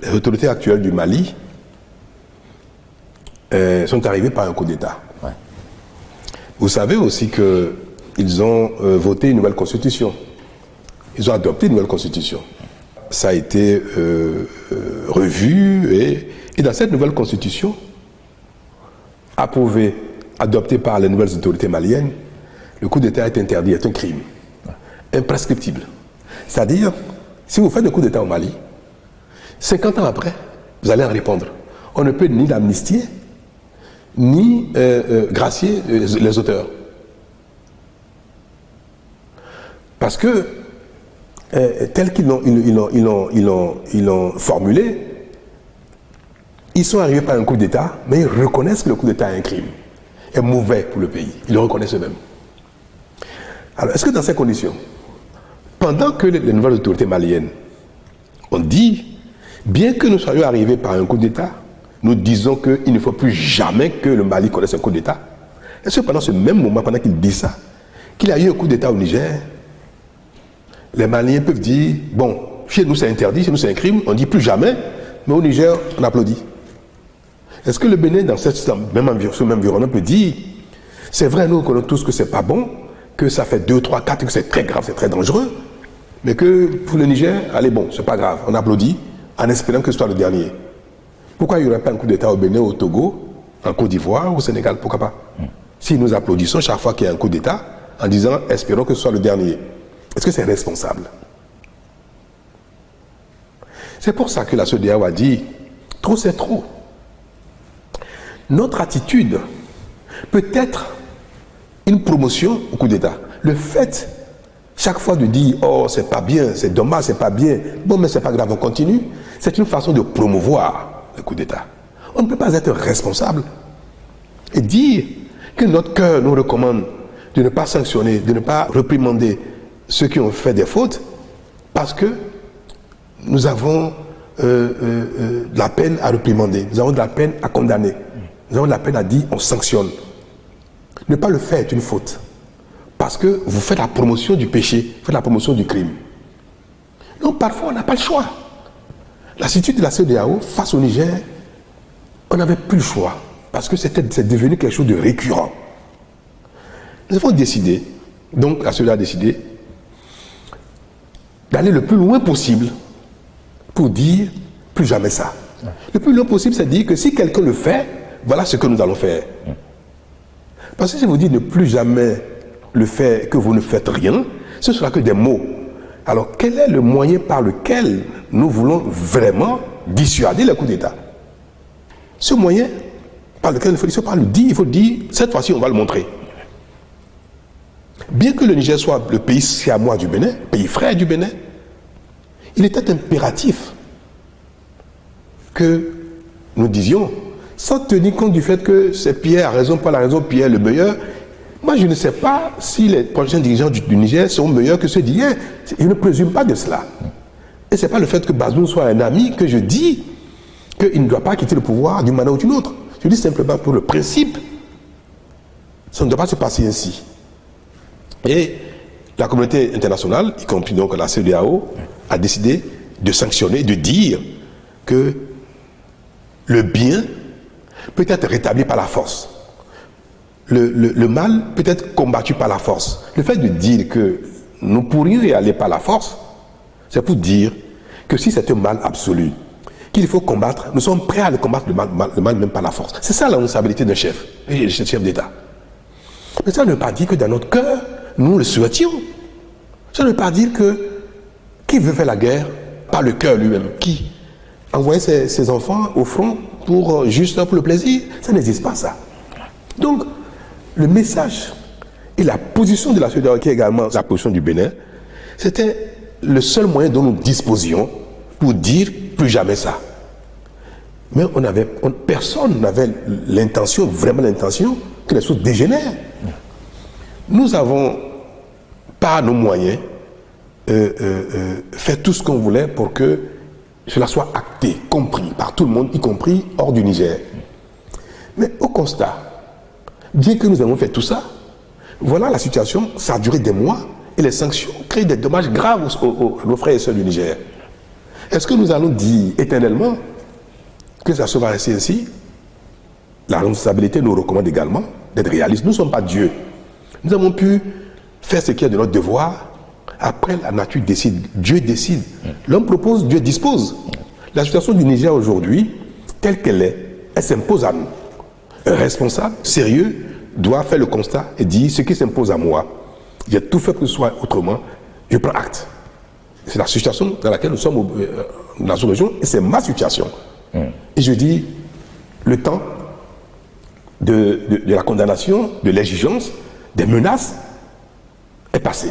les autorités actuelles du Mali sont arrivées par un coup d'État. Ouais. Vous savez aussi qu'ils ont voté une nouvelle constitution. Ils ont adopté une nouvelle constitution. Ça a été revu et dans cette nouvelle constitution, approuvée, adoptée par les nouvelles autorités maliennes, le coup d'État est interdit, est un crime, imprescriptible. C'est-à-dire, si vous faites un coup d'État au Mali, 50 ans après, vous allez en répondre. On ne peut ni l'amnistier, ni gracier les auteurs. Parce que, tel qu'ils l'ont formulé, ils sont arrivés par un coup d'État, mais ils reconnaissent que le coup d'État est un crime, est mauvais pour le pays. Ils le reconnaissent eux-mêmes. Alors, est-ce que dans ces conditions, pendant que les nouvelles autorités maliennes ont dit, bien que nous soyons arrivés par un coup d'État, nous disons qu'il ne faut plus jamais que le Mali connaisse un coup d'État. Est-ce que pendant ce même moment, pendant qu'ils disent ça, qu'il y a eu un coup d'État au Niger, les Maliens peuvent dire, bon, chez nous c'est interdit, chez nous c'est un crime, on dit plus jamais, mais au Niger, on applaudit. Est-ce que le Bénin, dans ce même environnement, peut dire, c'est vrai, nous connaissons tous que c'est pas bon, que ça fait 2, 3, 4, que c'est très grave, c'est très dangereux, mais que pour le Niger, allez bon, c'est pas grave, on applaudit, en espérant que ce soit le dernier. Pourquoi il n'y aurait pas un coup d'État au Bénin, au Togo, en Côte d'Ivoire, au Sénégal, pourquoi pas? Si nous applaudissons chaque fois qu'il y a un coup d'État, en disant, espérons que ce soit le dernier. Est-ce que c'est responsable? C'est pour ça que la CEDEAO a dit, trop c'est trop. Notre attitude peut être une promotion au coup d'État. Le fait, chaque fois de dire, oh c'est pas bien, c'est dommage, c'est pas bien, bon mais c'est pas grave, on continue, c'est une façon de promouvoir le coup d'État. On ne peut pas être responsable et dire que notre cœur nous recommande de ne pas sanctionner, de ne pas réprimander ceux qui ont fait des fautes, parce que nous avons de la peine à réprimander, nous avons de la peine à condamner, nous avons de la peine à dire on sanctionne. Ne pas le faire est une faute, parce que vous faites la promotion du péché, vous faites la promotion du crime. Donc parfois on n'a pas le choix. L'attitude de la CEDEAO face au Niger, on n'avait plus le choix, parce que c'est devenu quelque chose de récurrent. Nous avons décidé, donc la CEDEAO a décidé, d'aller le plus loin possible pour dire plus jamais ça. Le plus loin possible, c'est dire que si quelqu'un le fait, voilà ce que nous allons faire. Parce que si vous dites ne plus jamais le faire, que vous ne faites rien, ce sera que des mots. Alors quel est le moyen par lequel nous voulons vraiment dissuader le coup d'État? Ce moyen par lequel il ne faut pas le dire, il faut dire cette fois-ci on va le montrer. Bien que le Niger soit le pays siamois du Bénin, pays frère du Bénin, il était impératif que nous disions, sans tenir compte du fait que c'est Pierre a raison, pas la raison, Pierre le meilleur. Moi, je ne sais pas si les prochains dirigeants du Niger sont meilleurs que ceux d'hier. Je ne présume pas de cela. Et ce n'est pas le fait que Bazoum soit un ami que je dis qu'il ne doit pas quitter le pouvoir d'une manière ou d'une autre. Je dis simplement pour le principe, ça ne doit pas se passer ainsi. Et la communauté internationale, y compris donc la CEDEAO, a décidé de sanctionner, de dire que le bien peut être rétabli par la force. Le mal peut être combattu par la force. Le fait de dire que nous pourrions y aller par la force, c'est pour dire que si c'est un mal absolu, qu'il faut combattre, nous sommes prêts à le combattre le mal même par la force. C'est ça la responsabilité d'un chef, et chef d'État. Mais ça ne veut pas dire que dans notre cœur, nous le souhaitions. Ça ne veut pas dire que qui veut faire la guerre par le cœur lui-même, qui envoyer ses enfants au front pour juste pour le plaisir, ça n'existe pas ça. Donc, le message et la position de la CEDEAO, qui est également la position du Bénin, c'était le seul moyen dont nous disposions pour dire plus jamais ça. Mais personne n'avait l'intention, vraiment l'intention, que les choses dégénèrent. Nous avons, par nos moyens, fait tout ce qu'on voulait pour que cela soit acté, compris par tout le monde, y compris hors du Niger. Mais au constat, bien que nous avons fait tout ça, voilà la situation, ça a duré des mois, et les sanctions créent des dommages graves aux frères et sœurs du Niger. Est-ce que nous allons dire éternellement que ça sera rester ainsi? La responsabilité nous recommande également d'être réalistes. Nous ne sommes pas Dieu. Nous avons pu faire ce qui est de notre devoir. Après, la nature décide. Dieu décide. L'homme propose, Dieu dispose. La situation du Niger aujourd'hui, telle qu'elle est, elle s'impose à nous. Un responsable sérieux doit faire le constat et dire ce qui s'impose à moi. J'ai tout fait pour que ce soit autrement. Je prends acte. C'est la situation dans laquelle nous sommes dans une région et c'est ma situation. Et je dis, le temps de la condamnation, de l'exigence, des menaces est passé.